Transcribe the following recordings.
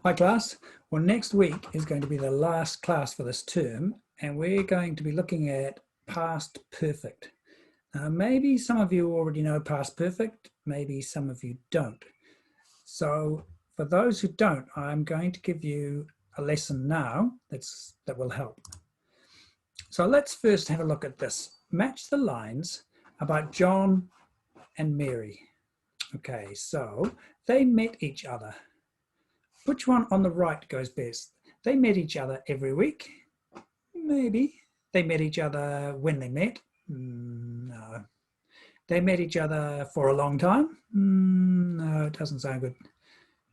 Hi class. Well, next week is going to be the last class for this term, and we're going to be looking at past perfect. Maybe some of you already know past perfect, maybe some of you don't. So for those who don't, I'm going to give you a lesson now that will help. So let's first have a look at this. Match the lines about John and Mary. Okay, so they met each other. Which one on the right goes best? They met each other every week. Maybe. They met each other when they met. No. They met each other for a long time. No, it doesn't sound good.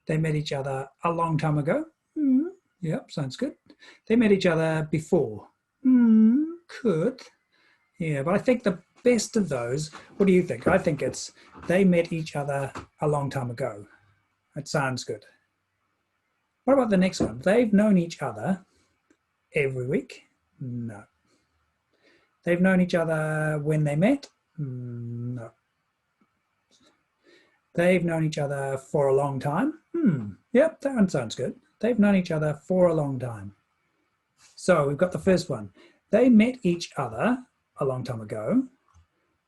They met each other a long time ago. Yep, sounds good. They met each other before. Could. Yeah, but I think the best of those, what do you think? I think it's they met each other a long time ago. That sounds good. What about the next one? They've known each other every week. No. They've known each other when they met. No. They've known each other for a long time. Yep, that one sounds good. They've known each other for a long time. So we've got the first one. They met each other a long time ago.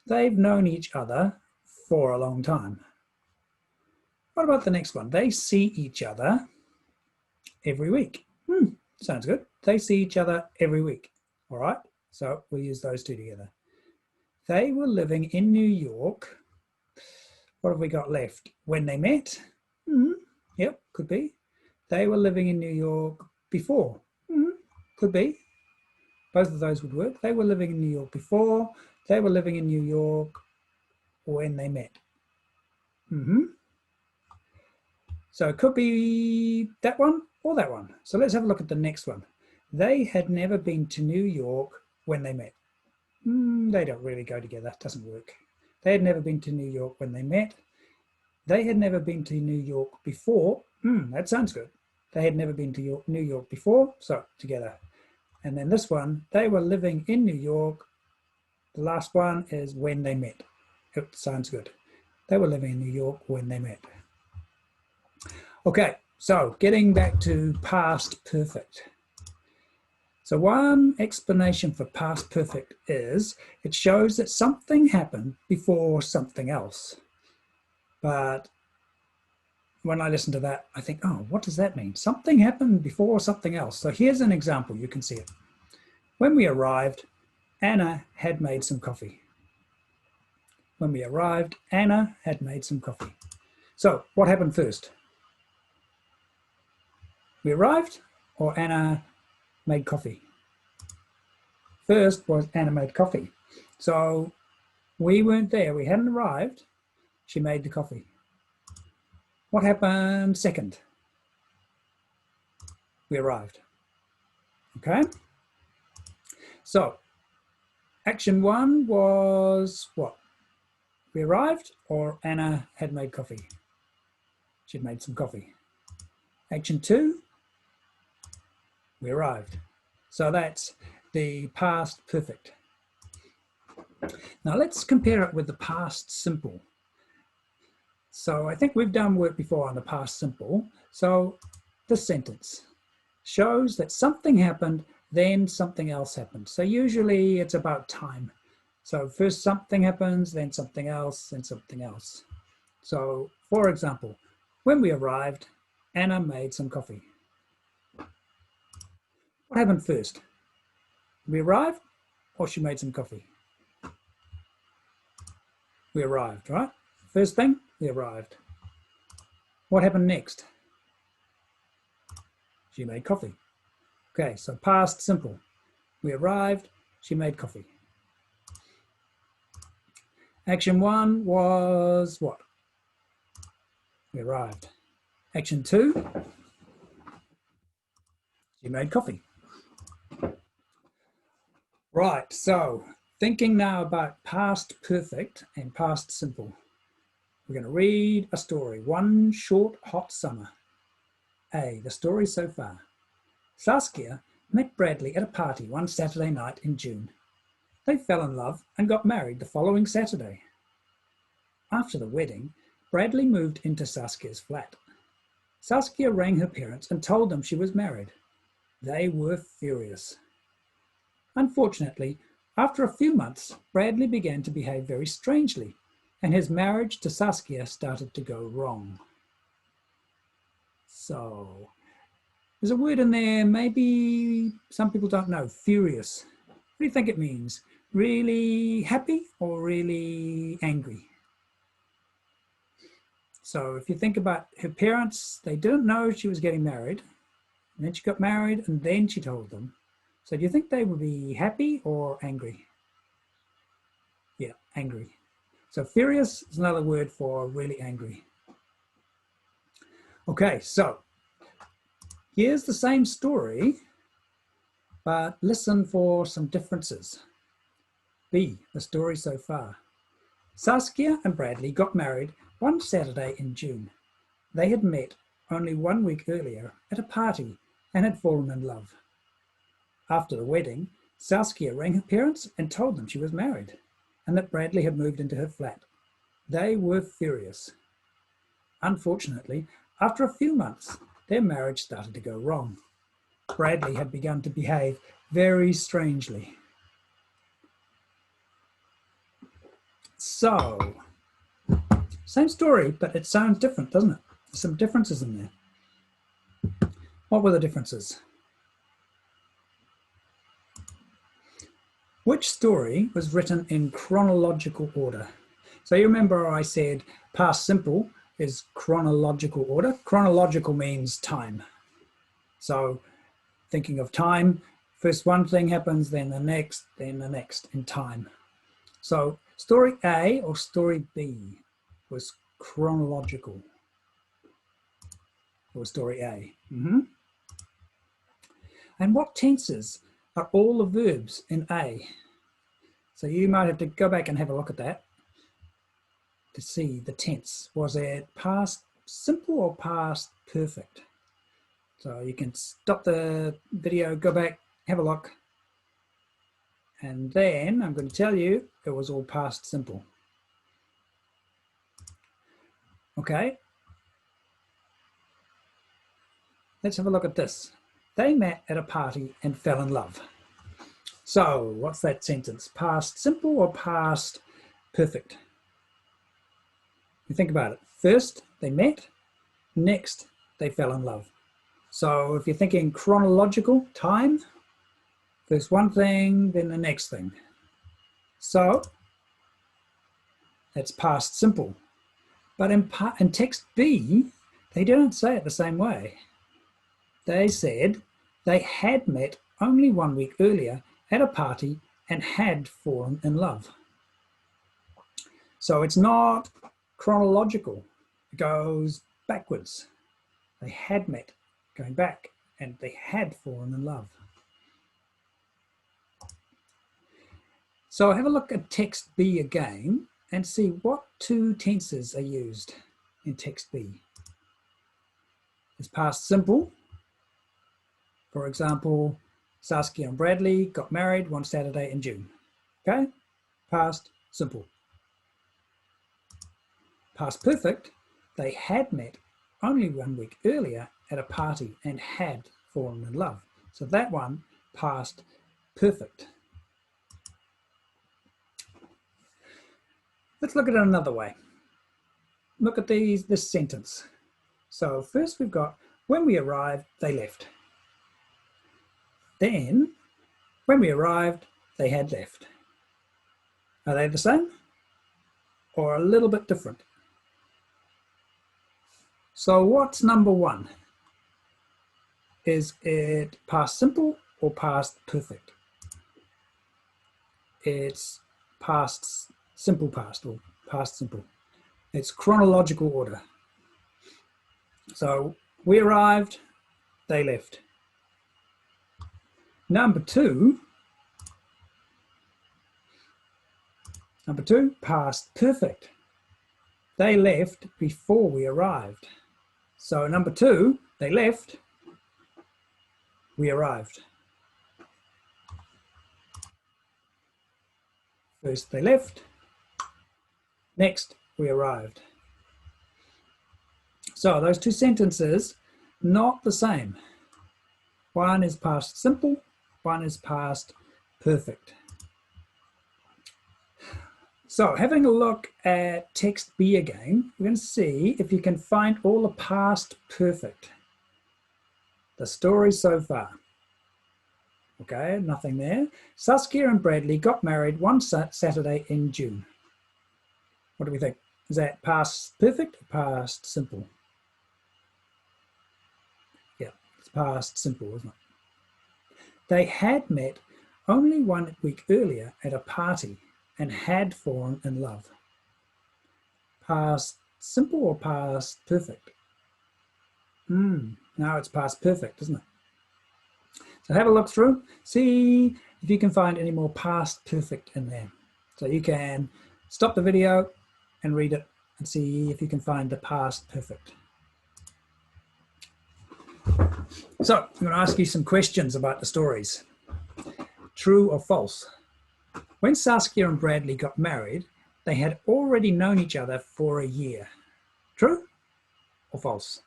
They've known each other for a long time. What about the next one? They see each other every week. Sounds good. They see each other every week. All right, so we'll use those two together. They were living in New York. What have we got left? When they met? Yep, could be. They were living in New York before. Could be. Both of those would work. They were living in New York before. They were living in New York when they met. So it could be that one or that one. So let's have a look at the next one. They had never been to New York when they met. They don't really go together. It doesn't work. They had never been to New York when they met. They had never been to New York before. That sounds good. They had never been to New York before. So together. And then this one, they were living in New York. The last one is when they met. It sounds good. They were living in New York when they met. Okay, so getting back to past perfect. So one explanation for past perfect is it shows that something happened before something else. But when I listen to that, I think, oh, what does that mean? Something happened before something else. So here's an example, you can see it. When we arrived, Anna had made some coffee. When we arrived, Anna had made some coffee. So what happened first? We arrived or Anna made coffee? First was Anna made coffee. So we weren't there, we hadn't arrived, she made the coffee. What happened second? We arrived. Okay? So action one was what? We arrived or Anna had made coffee? She'd made some coffee. Action two, we arrived. So that's the past perfect. Now let's compare it with the past simple. So I think we've done work before on the past simple. So this sentence shows that something happened, then something else happened. So usually it's about time. So first something happens, then something else, then something else. So for example, when we arrived, Anna made some coffee. What happened first? We arrived or she made some coffee? We arrived, right? First thing, we arrived. What happened next? She made coffee. Okay, so past simple. We arrived, she made coffee. Action one was what? We arrived. Action two, she made coffee. Right, so thinking now about past perfect and past simple. We're going to read a story, One Short Hot Summer. A, the story so far. Saskia met Bradley at a party one Saturday night in June. They fell in love and got married the following Saturday. After the wedding, Bradley moved into Saskia's flat. Saskia rang her parents and told them she was married. They were furious. Unfortunately, after a few months, Bradley began to behave very strangely, and his marriage to Saskia started to go wrong. So, there's a word in there, maybe some people don't know, furious. What do you think it means? Really happy or really angry? So if you think about her parents, they didn't know she was getting married. And then she got married and then she told them. So do you think they would be happy or angry? Yeah, angry. So furious is another word for really angry. Okay, so here's the same story, but listen for some differences. B, the story so far. Saskia and Bradley got married one Saturday in June. They had met only 1 week earlier at a party and had fallen in love. After the wedding, Saskia rang her parents and told them she was married and that Bradley had moved into her flat. They were furious. Unfortunately, after a few months, their marriage started to go wrong. Bradley had begun to behave very strangely. So, same story, but it sounds different, doesn't it? There's some differences in there. What were the differences? Which story was written in chronological order? So you remember I said past simple is chronological order. Chronological means time. So thinking of time, first one thing happens, then the next in time. So story A or story B was chronological. Or story A. And what tenses are all the verbs in A? So you might have to go back and have a look at that to see the tense. Was it past simple or past perfect? So you can stop the video, go back, have a look. And then I'm going to tell you it was all past simple. Okay. Let's have a look at this. They met at a party and fell in love. So what's that sentence? Past simple or past perfect? You think about it. First, they met. Next, they fell in love. So if you're thinking chronological time, first one thing, then the next thing. So that's past simple. But in text B, they didn't say it the same way. They said they had met only 1 week earlier at a party and had fallen in love. So it's not chronological. It goes backwards. They had met, going back, and they had fallen in love. So have a look at text B again and see what two tenses are used in text B. It's past simple. For example, Saskia and Bradley got married one Saturday in June. Okay, past simple. Past perfect, they had met only 1 week earlier at a party and had fallen in love. So that one, past perfect. Let's look at it another way. Look at this sentence. So first we've got, when we arrived, they left. Then, when we arrived, they had left. Are they the same or a little bit different? So what's number one? Is it past simple or past perfect? It's past simple past or past simple. It's chronological order. So we arrived, they left. Number two, past perfect. They left before we arrived. So number two, they left, we arrived. First they left, next we arrived. So those two sentences, not the same. One is past simple, one is past perfect. So having a look at text B again, we're going to see if you can find all the past perfect. The story so far. Okay, nothing there. Saskia and Bradley got married one Saturday in June. What do we think? Is that past perfect or past simple? Yeah, it's past simple, isn't it? They had met only 1 week earlier at a party and had fallen in love. Past simple or past perfect? Now it's past perfect, isn't it? So have a look through, see if you can find any more past perfect in there. So you can stop the video and read it and see if you can find the past perfect. So I'm going to ask you some questions about the stories. True or false? When Saskia and Bradley got married, they had already known each other for a year. True or false?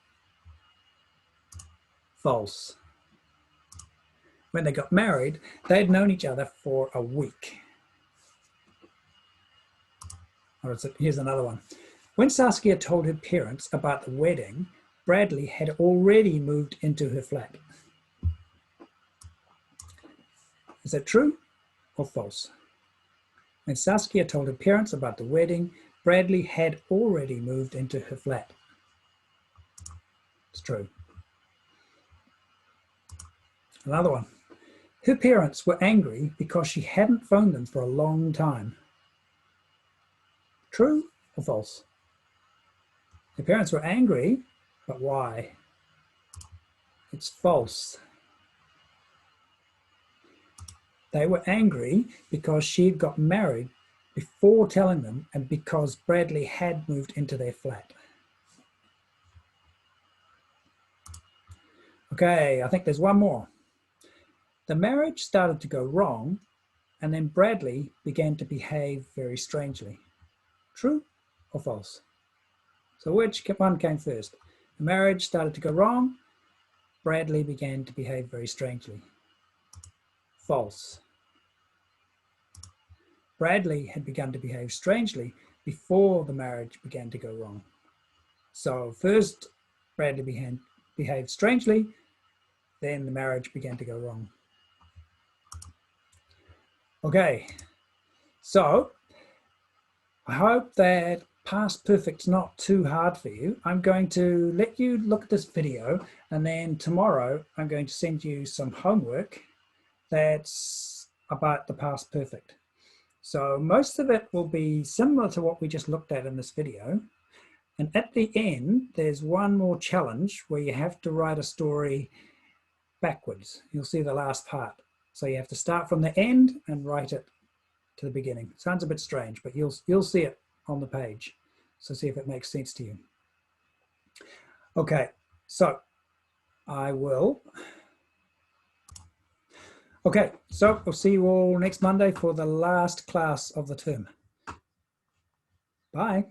False. When they got married, they had known each other for a week. Here's another one. When Saskia told her parents about the wedding, Bradley had already moved into her flat. Is that true or false? When Saskia told her parents about the wedding, Bradley had already moved into her flat. It's true. Another one. Her parents were angry because she hadn't phoned them for a long time. True or false? Her parents were angry, but why? It's false. They were angry because she had got married before telling them and because Bradley had moved into their flat. Okay, I think there's one more. The marriage started to go wrong and then Bradley began to behave very strangely. True or false? So which one came first? The marriage started to go wrong. Bradley began to behave very strangely. False. Bradley had begun to behave strangely before the marriage began to go wrong. So first Bradley behaved strangely, then the marriage began to go wrong. Okay, so I hope that past perfect's not too hard for you. I'm going to let you look at this video and then tomorrow I'm going to send you some homework that's about the past perfect. So most of it will be similar to what we just looked at in this video. And at the end, there's one more challenge where you have to write a story backwards. You'll see the last part. So you have to start from the end and write it to the beginning. Sounds a bit strange, but you'll see it on the page. So see if it makes sense to you. Okay, so I will. Okay, so we'll see you all next Monday for the last class of the term. Bye.